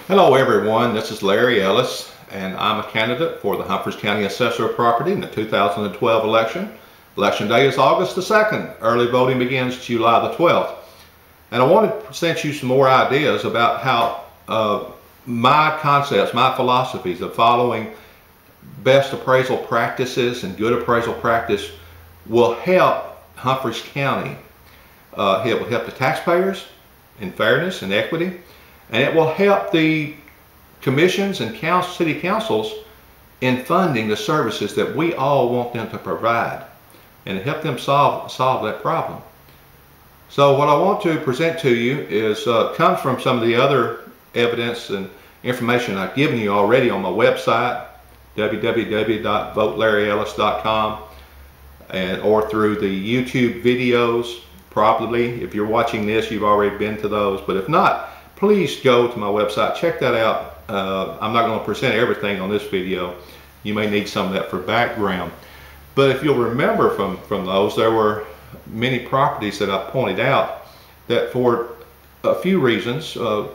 Hello everyone, this is Larry Ellis and I'm a candidate for the Humphreys County Assessor of Property in the 2012 election. Election day is August the 2nd. Early voting begins July the 12th. And I wanted to present you some more ideas about how my concepts, my philosophies of following best appraisal practices and good appraisal practice will help Humphreys County. It will help the taxpayers in fairness and equity. And it will help the commissions and city councils in funding the services that we all want them to provide, and help them solve that problem. So what I want to present to you is comes from some of the other evidence and information I've given you already on my website, www.votelarryellis.com, or through the YouTube videos. Probably, if you're watching this, you've already been to those, but if not, please go to my website, check that out. I'm not going to present everything on this video. You may need some of that for background. But if you'll remember from those, there were many properties that I pointed out that for a few reasons, the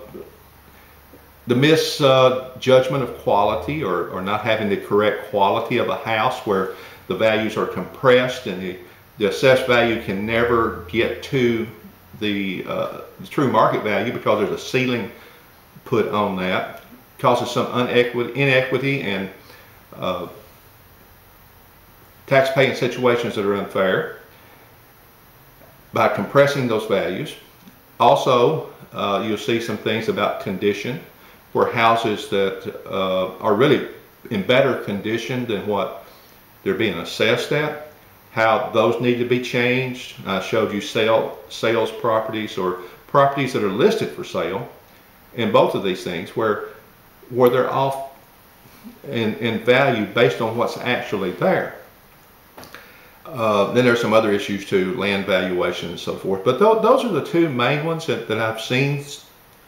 misjudgment of quality or not having the correct quality of a house where the values are compressed and the assessed value can never get to the true market value because there's a ceiling put on that, causes some inequity and tax paying situations that are unfair by compressing those values. Also, you'll see some things about condition, where houses that are really in better condition than what they're being assessed at, how those need to be changed. I showed you sales properties or properties that are listed for sale, in both of these things where they're off in value based on what's actually there. Then there's some other issues too, land valuation and so forth. But those are the two main ones that I've seen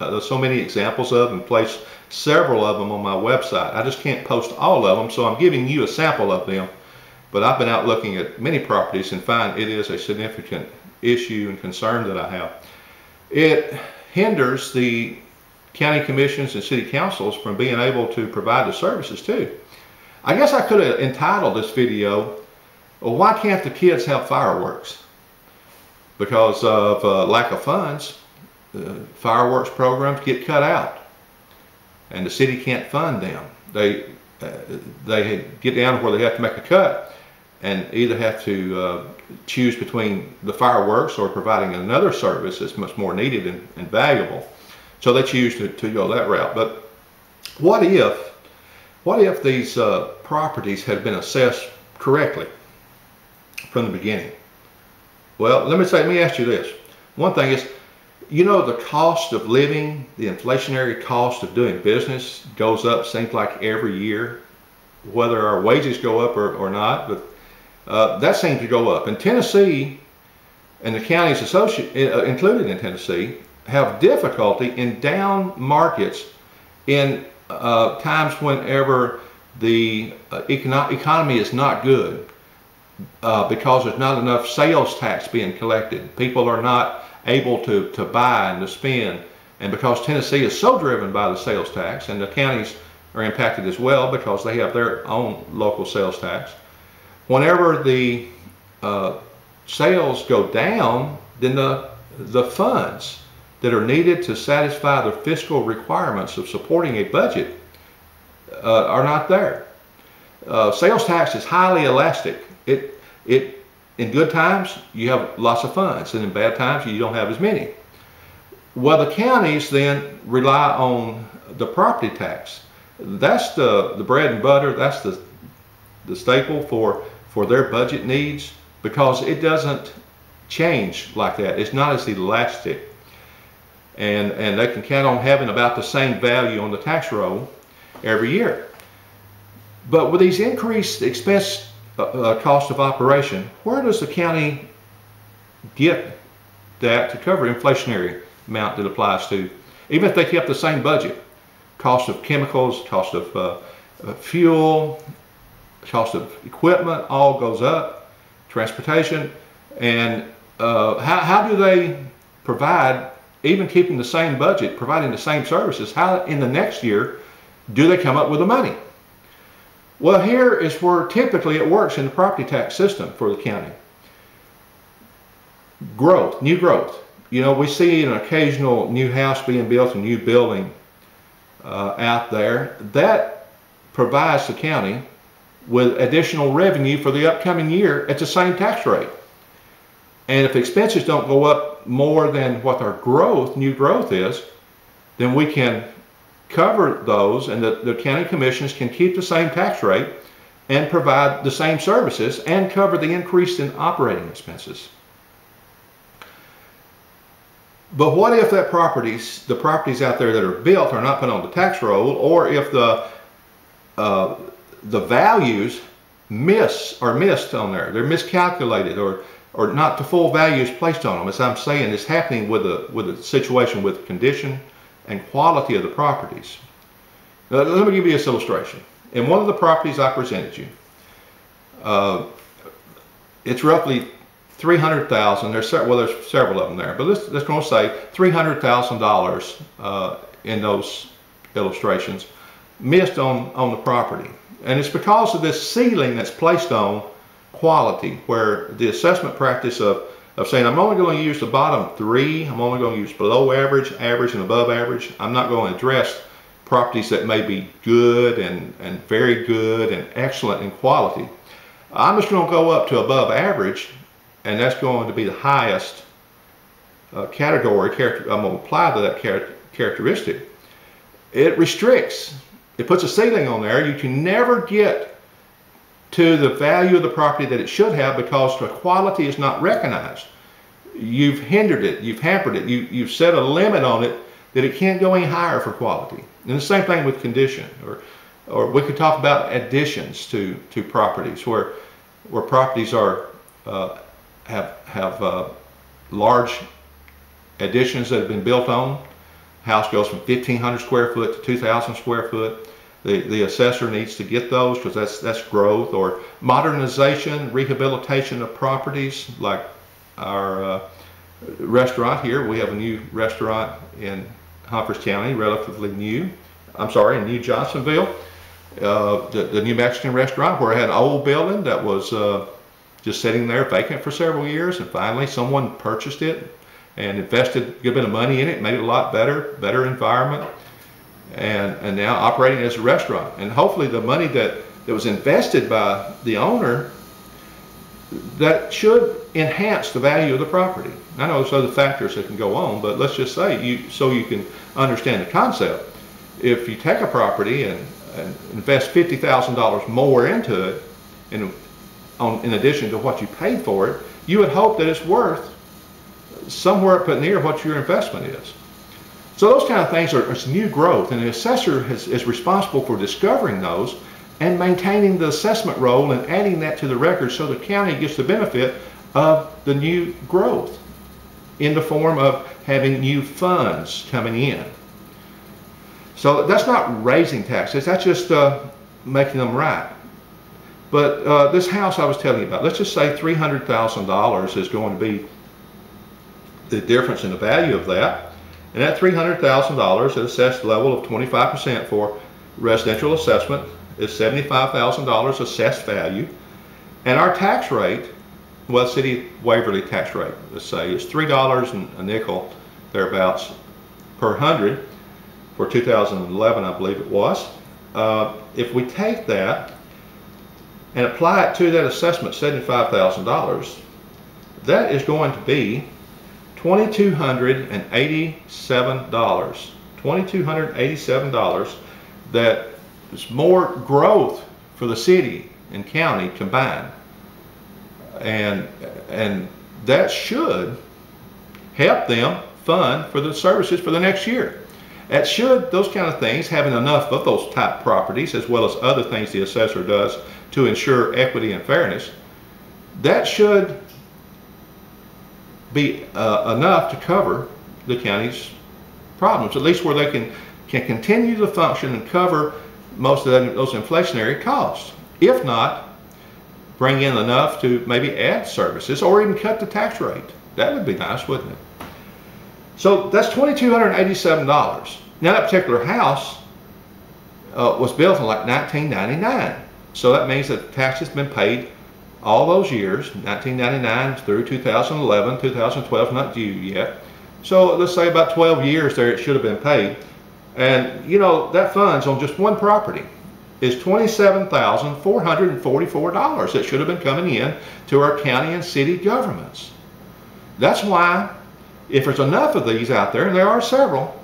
so many examples of, and placed several of them on my website. I just can't post all of them, so I'm giving you a sample of them. But I've been out looking at many properties and find it is a significant issue and concern that I have. It hinders the county commissions and city councils from being able to provide the services too. I guess I could have entitled this video, well, why can't the kids have fireworks? Because of lack of funds, fireworks programs get cut out and the city can't fund them. They get down where they have to make a cut and either have to choose between the fireworks or providing another service that's much more needed and valuable. So they choose to go that route. But what if these properties had been assessed correctly from the beginning? Well, let me ask you this. One thing is, you know, the cost of living, the inflationary cost of doing business goes up, seems like every year, whether our wages go up or not, but that seems to go up. And Tennessee and the counties included in Tennessee have difficulty in down markets in times whenever the economy is not good, because there's not enough sales tax being collected. People are not able to buy and to spend, and because Tennessee is so driven by the sales tax, and the counties are impacted as well because they have their own local sales tax. Whenever the sales go down, then the funds that are needed to satisfy the fiscal requirements of supporting a budget are not there. Sales tax is highly elastic. In good times, you have lots of funds, and in bad times, you don't have as many. Well, the counties then rely on the property tax. That's the bread and butter. That's the staple for their budget needs, because it doesn't change like that. It's not as elastic, and they can count on having about the same value on the tax roll every year. But with these increased expense cost of operation, where does the county get that to cover inflationary amount that applies to, even if they kept the same budget? Cost of chemicals, cost of fuel, cost of equipment all goes up, transportation, and how do they provide even keeping the same budget, providing the same services, how in the next year do they come up with the money? Well, here is where typically it works in the property tax system for the county. Growth, new growth. You know, we see an occasional new house being built, a new building out there. That provides the county with additional revenue for the upcoming year at the same tax rate. And if expenses don't go up more than what our growth, new growth is, then we can cover those, and the county commissions can keep the same tax rate and provide the same services and cover the increase in operating expenses. But what if the properties out there that are built are not put on the tax roll, or if the values are missed on there, they're miscalculated, or not the full values placed on them? As I'm saying, it's happening with a situation with condition and quality of the properties. Now, let me give you this illustration. In one of the properties I presented you, it's roughly $300,000. There's several of them there, but let's go say $300,000 in those illustrations missed on the property, and it's because of this ceiling that's placed on quality, where the assessment practice of saying I'm only going to use the bottom three, I'm only going to use below average, average, and above average. I'm not going to address properties that may be good and very good and excellent in quality. I'm just going to go up to above average, and that's going to be the highest category. I'm going to apply to that characteristic. It restricts, it puts a ceiling on there. You can never get to the value of the property that it should have because the quality is not recognized. You've hindered it, you've hampered it, you've set a limit on it that it can't go any higher for quality. And the same thing with condition, or we could talk about additions to properties where properties are have large additions that have been built on. House goes from 1,500 square foot to 2,000 square foot. The assessor needs to get those because that's growth. Or modernization, rehabilitation of properties, like our restaurant here. We have a new restaurant in Humphreys County, relatively new. I'm sorry, in New Johnsonville. The New Mexican restaurant, where I had an old building that was just sitting there vacant for several years, and finally someone purchased it and invested a good bit of money in it, made it a lot better environment, and now operating as a restaurant. And hopefully the money that was invested by the owner, that should enhance the value of the property. I know there's other factors that can go on, but let's just say, so you can understand the concept. If you take a property and invest $50,000 more into it, in addition to what you paid for it, you would hope that it's worth somewhere up near what your investment is. So those kind of things are new growth, and the assessor is responsible for discovering those and maintaining the assessment roll and adding that to the record so the county gets the benefit of the new growth in the form of having new funds coming in. So that's not raising taxes, that's just making them right. But this house I was telling you about, let's just say $300,000 is going to be the difference in the value of that. And that $300,000 at assessed level of 25% for residential assessment is $75,000 assessed value. And our tax rate, well, City Waverly tax rate, let's say, is $3 and a nickel, thereabouts, per 100 for 2011, I believe it was. If we take that and apply it to that assessment, $75,000, that is going to be $2,287. $2,287. That is more growth for the city and county combined, and that should help them fund for the services for the next year. That should, those kind of things, having enough of those type properties, as well as other things the assessor does to ensure equity and fairness, that should be enough to cover the county's problems, at least where they can continue to function and cover most of those inflationary costs. If not, bring in enough to maybe add services or even cut the tax rate. That would be nice, wouldn't it? So that's $2,287. Now that particular house was built in like 1999. So that means that the tax has been paid all those years, 1999 through 2011, 2012 not due yet. So let's say about 12 years there it should have been paid. And you know, that funds on just one property is $27,444 that should have been coming in to our county and city governments. That's why, if there's enough of these out there, and there are several,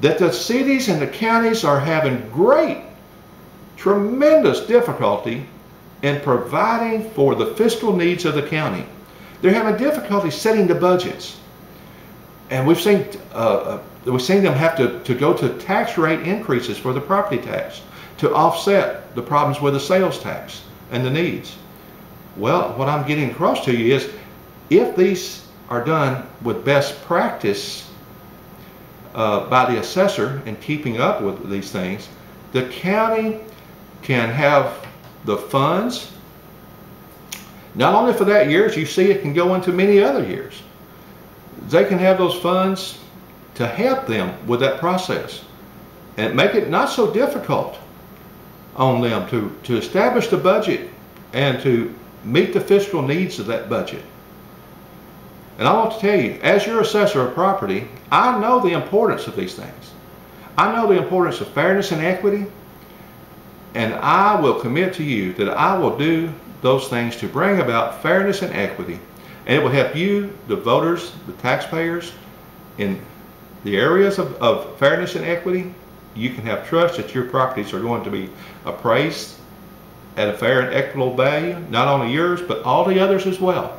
that the cities and the counties are having tremendous difficulty in providing for the fiscal needs of the county. They're having difficulty setting the budgets. And we've seen them have to go to tax rate increases for the property tax to offset the problems with the sales tax and the needs. Well, what I'm getting across to you is, if these are done with best practice by the assessor in keeping up with these things, the county can have the funds, not only for that year, as you see, it can go into many other years. They can have those funds to help them with that process and make it not so difficult on them to establish the budget and to meet the fiscal needs of that budget. And I want to tell you, as your assessor of property, I know the importance of these things. I know the importance of fairness and equity, and I will commit to you that I will do those things to bring about fairness and equity, and it will help you, the voters, the taxpayers, in the areas of fairness and equity. You can have trust that your properties are going to be appraised at a fair and equitable value, not only yours, but all the others as well.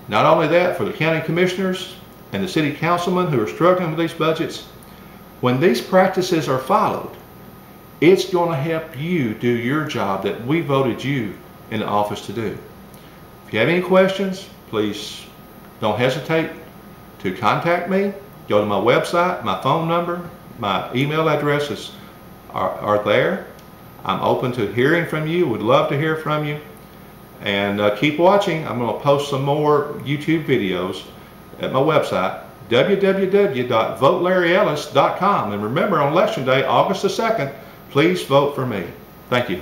Not only that, for the county commissioners and the city councilmen who are struggling with these budgets, when these practices are followed, it's going to help you do your job that we voted you in the office to do. If you have any questions, please don't hesitate to contact me. Go to my website, my phone number, my email addresses are there. I'm open to hearing from you, would love to hear from you. And keep watching. I'm going to post some more YouTube videos at my website, www.votelarryellis.com. And remember, on Election Day, August the 2nd, please vote for me. Thank you.